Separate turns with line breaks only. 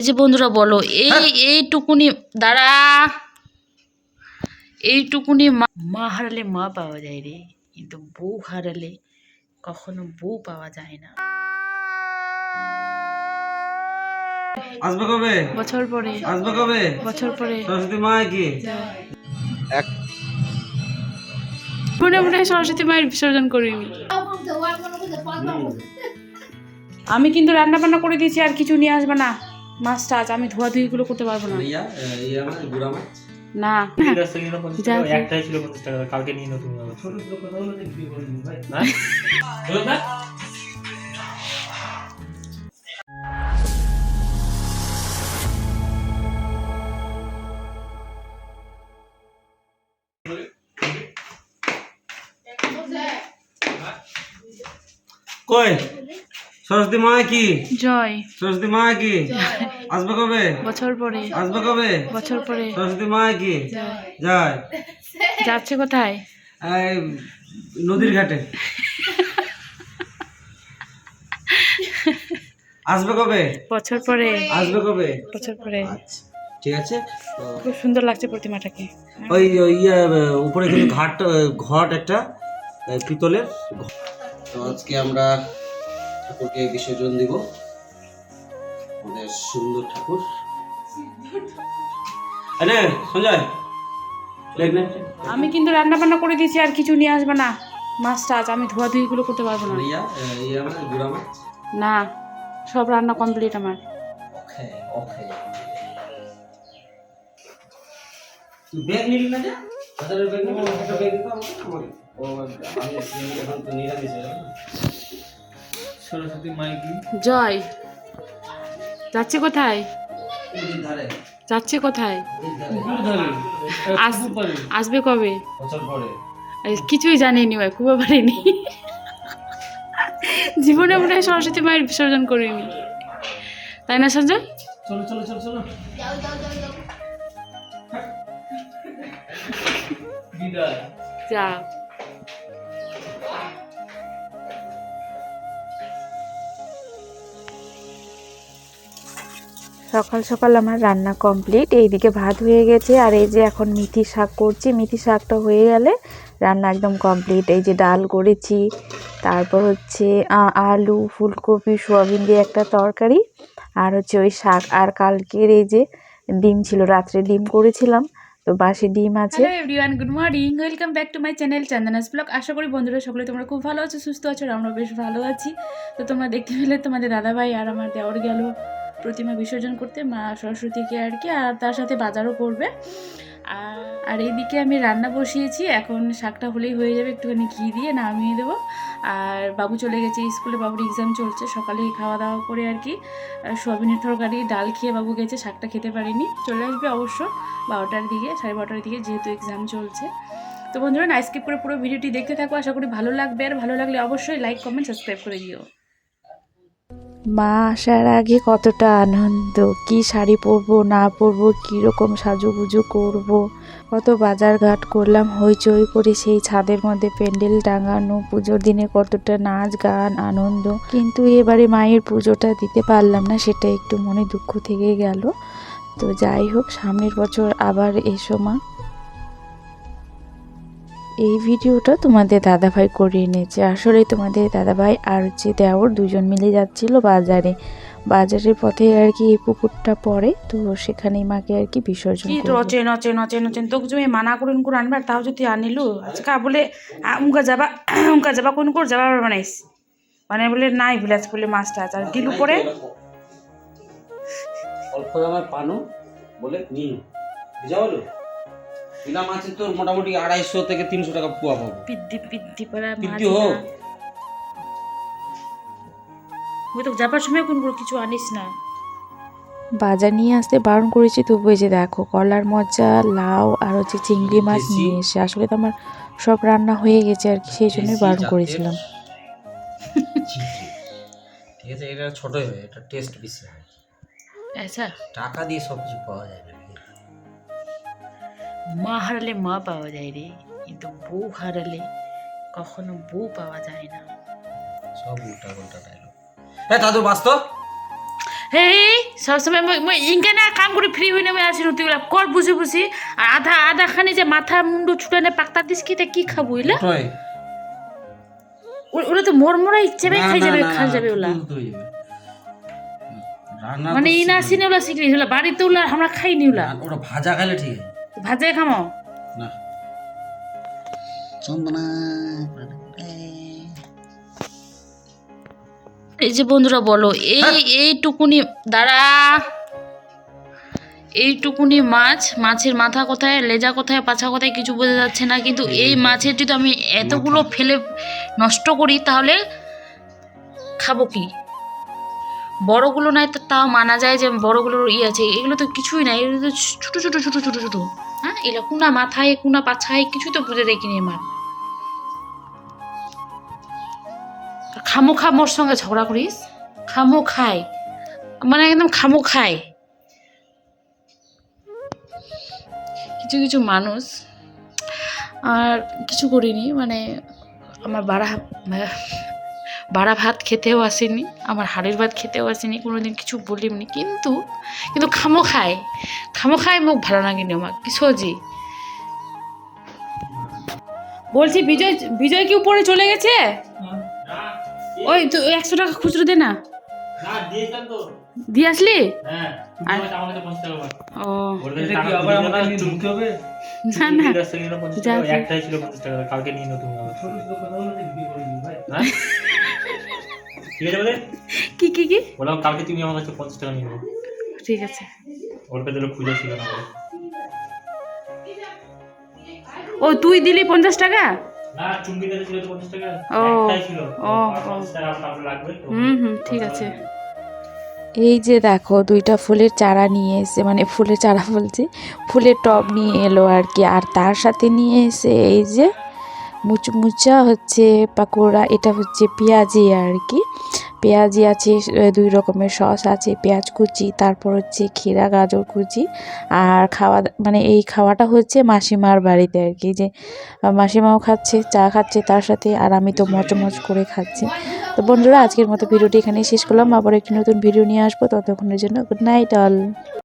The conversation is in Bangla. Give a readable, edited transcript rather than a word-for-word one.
যে বন্ধুরা বলো এইটুকুনি দাঁড়া, এইটুকুনি মা হারালে মা পাওয়া যায় রে, কিন্তু বউ হারালে কখনো বউ পাওয়া যায় না।
আসবে কবে?
বছর পরে।
আসবে কবে?
বছর পরে।
সরস্বতী মা কি
মনে মনে সরস্বতী মায়ের বিসর্জন করিনি। আমি কিন্তু রান্না বান্না করে দিয়েছি, আর কিছু নিয়ে আসবে না। মাছ টাছ আমি ধোয়াধুয়ি গুলো করতে পারবো না। না
একটাই ছিল 50 টাকা, কালকে নিয়ে নতুন
কই সরস্বতী মা কি?
জয়।
সরস্বতী মা কি? আসবে কবে?
বছর পরে।
আসবে কবে?
বছর পরে।
সরস্বতী মা কি? যায়।
যাচ্ছে কোথায়?
এই নদীর ঘাটে। আসবে কবে?
বছর পরে।
আসবে কবে?
বছর পরে।
আচ্ছা ঠিক আছে।
খুব সুন্দর লাগছে প্রতিমাটাকে।
ওই ইয়ে উপরে কিন্তু ঘট একটা পিতলের। তো আজকে আমরা ঠাকুরকে বিসর্জন দিব, আমাদের সুন্দর ঠাকুর। আরে সঞ্জয়
আমি কিন্তু রান্না বান্না করে দিয়েছি, আর কিছু নিয়ে আসবে না। মাছ টাছ আমি ধোয়াধুয়ি গুলো করতে পারবো না। না, সব রান্না কমপ্লিট আমার।
ব্যাগ নিলি না যে বাজারের ব্যাগ নিলি, একটা ব্যাগ দিতে আমাকে। ও আমি এখন তো নিরামিষ হয়ে গেল।
সরস্বতী মাইকি
জয়। যাচ্ছে কোথায়?
ধারে
যাচ্ছে কোথায়?
ধরে
আসবে কবে?
বছর পরে।
কিছুই জানিনি ভাই, খুব পারিনি। জীবনে মনে হয় সরস্বতী মায়ের বিসর্জন করিনি, তাই না সঞ্জয়?
চলো চলো চলো চলো বিদায়।
যা।
সকাল সকাল আমার রান্না কমপ্লিট, এইদিকে ভাত হয়ে গেছে, আর এই যে এখন মেথি শাক করছি। মেথি শাকটা হয়ে গেলে রান্না একদম কমপ্লিট। এই যে ডাল করেছি, তারপর হচ্ছে আলু ফুলকপি সোয়াবিন দিয়ে একটা তরকারি, আর হচ্ছে ওই শাক, আর কালকের এই যে ডিম ছিল, রাত্রে ডিম করেছিলাম, তো বাসি ডিম আছে।
Hello everyone, good morning, welcome back to my channel Chandana's blog. আশা করি বন্ধুরা সকলে তোমরা খুব ভালো আছো, সুস্থ আছো, আর আমরা বেশ ভালো আছি। তো তোমরা দেখতে পেলে তোমাদের দাদাভাই আর আমার দেওর গেল প্রতিমা বিসর্জন করতে মা সরস্বতীকে আর কি, আর তার সাথে বাজারও করবে। আর এইদিকে আমি রান্না বসিয়েছি, এখন শাকটা হলেই হয়ে যাবে, একটুখানি ঘি দিয়ে নামিয়ে দেবো। আর বাবু চলে গেছে স্কুলে, বাবুর এক্সাম চলছে, সকালে খাওয়া দাওয়া করে আর কি সোয়াবিনের তরকারি ডাল খেয়ে বাবু গেছে, শাকটা খেতে পারিনি, চলে আসবে অবশ্য 12টার দিকে, 12:30টার দিকে, যেহেতু এক্সাম চলছে। তো বন্ধুরা না স্কিপ করে পুরো ভিডিওটি দেখতে থাকো, আশা করি ভালো লাগবে, আর ভালো লাগলে অবশ্যই লাইক কমেন্ট সাবস্ক্রাইব করে দিও।
মা আসার আগে কতটা আনন্দ, কি শাড়ি পরবো না পরবো, কীরকম সাজুগুজু করব, কত বাজার ঘাট করলাম, হইচই করে সেই ছাদের মধ্যে প্যান্ডেল টাঙানো, পুজোর দিনে কতটা নাচ গান আনন্দ। কিন্তু এবারে মায়ের পুজোটা দিতে পারলাম না, সেটা একটু মনে দুঃখ থেকে গেল। তো যাই হোক, সামনের বছর আবার এসো মা। এই ভিডিওটা তোমাদের দাদাভাই করে এনেছে। আসলে তোমাদের দাদাভাই আর হচ্ছে দেওর দুজন মিলে যাচ্ছিল বাজারের পথে আর কি এই পুকুরটা পড়ে, তো সেখানেই মাকে আর কি বিসর্জন
কি
করবে।
নচেন নচেন নচেন নচেন তোকে তুমি মানা করুন করে আনবার, তাও যদি আনিলু আজকা বলে উনকা যাবা কোন করে যাবা বানাইস, মানে বলে নাই বিলাস বলে মাছটা আছে, আর গিলু পরে
অল্প দামে পানো বলে নিন বুঝা হলো। বিনা মাছে তোর মোটামুটি 250 থেকে 300 টাকা পোয়া পাবো।
পিদ্দি পিদ্দি পড়া মাছ
পিদ্দি হোক।
ওই তো যাবার সময় কোন করে কিছু আনিস না।
বাজার নিয়ে আসতে বারণ করেছি, তবু এই যে দেখো কলার মোচা, লাউ আর হচ্ছে চিংড়ি মাছ নিয়ে এসে, আসলে তো আমার সব রান্না হয়ে গেছে আর কি, সেই জন্যই বারণ করেছিলাম।
ঠিক আছে, এটা ছোটই হয়, এটা টেস্ট বেশি হয়।
আচ্ছা,
টাকা দিয়ে সব কিছু পাওয়া যায় না।
মা হারালে মা পাওয়া যায় রে, কিন্তু বউ হারালে কখনো বউ পাওয়া যায় না।
সব উল্টা পাল্টা ডায়লগ। দাদু বাস্তব
হে সবসময় মই ইনকে না কাম করে ফ্রি হই না মই আসি তুই কর বুঝি বুঝি আর আধা আধা খানি যে মাথা মুন্ডু ছুটানে পাক্তা দিস কি তা কি খাবো ইলা
ওটাই।
ওরা তো মরমরা ইচ্ছে
না,
খাই
না,
যাবে
না,
খাই
না,
যাবে ওলা
তুলতে হয়ে যাবে। রান্না
মানে
তো
ইনা
শিখবে।
আসিনে ওলা শিখলি ওলা বাড়িতে ওলা আমরা খাই নি ওলা
আর ওটা ভাজা খাইলে ঠিক আছে।
ভাজে খামো
না
এই যে বন্ধুরা বলো এইটুকুনি দাঁড়া এইটুকুনি মাছের মাথা কোথায় লেজা কোথায় পাছা কোথায় কিছু বোঝা যাচ্ছে না কিন্তু এই মাছের যদি আমি এতগুলো ফেলে নষ্ট করি তাহলে খাবো কি বড়গুলো নাই তো তাও মানা যায় যে বড়গুলোর আছে এগুলো তো কিছুই নাই এগুলো তো ছোটো ছোটো ছোটো ছোটো ছোটো হ্যাঁ এগুলো কোনা মাথায় কোনা পাছায় কিছুই তো বুঝে দেখিনি আমার খামো খা মোর সঙ্গে ঝগড়া করিস খামো খায় মানে একদম খামো খায় কিছু কিছু মানুষ আর কিছু করিনি মানে আমার বাড়া ভাত খেতেও আসেনি আমার হাড়ের ভাত খেতেও আসেনি কোনোদিন কিছু বলিনি কিন্তু খামো খায় মুখ ভালো লাগেনি আমার কি সজি বলছি বিজয় কি উপরে চলে গেছে ওই তো 100 টাকা খুচরো দে না
না দিয়েছেন তো
দিয়ে আসলি
হ্যাঁ তুমি
আর-
আমাকে 50 টাকা দাও
ও
বলবে
এটা কি
টাকা
আবার
আবার
আমাকে
আমাকে
নিয়ে ঢুকতে হবে?
না না
10 টাকা 50
যা,
টাকা
যা।
একটাই ছিল 50 টাকা কালকে নিয়ে নাও তুমি আবার
ছোট ছোট কথাগুলো তো বিক্রি করে দিই ভাই।
হ্যাঁ ঠিক আছে বলে
কি
বললাম কালকে তুমি আমার কাছে 50 টাকা নিয়ে নাও
ঠিক আছে
ওর কাছে খুঁজে ছিল না বলে।
ও তুই দিলি 50 টাকা
না চুম্বি দিতে ছিল তো 50 টাকা
ও,
একটাই ছিল
ও,
50 টাকা আপনার লাগবে তো
হুম ঠিক আছে
এই যে দেখো 2টা ফুলের চারা নিয়ে এসে মানে ফুলের চারা বলছি ফুলের টব নিয়ে এলো আর কি আর তার সাথে নিয়ে এসে এই যে মুচমুচা হচ্ছে পাকোড়া এটা হচ্ছে পেঁয়াজি আর কি পেঁয়াজি আছে 2 রকমের সস আছে পেঁয়াজ কুচি তারপর হচ্ছে ক্ষীরা গাজর কুচি আর মানে এই খাওয়াটা হচ্ছে মাসিমার বাড়িতে আর কি যে মাসিমাও খাচ্ছে চা খাচ্ছে তার সাথে আর আমি তো মচমচ করে খাচ্ছি তো বন্ধুরা আজকের মতো ভিডিওটি এখানেই শেষ করলাম আবার একটি নতুন ভিডিও নিয়ে আসবো ততক্ষণের জন্য গুড নাইট অল।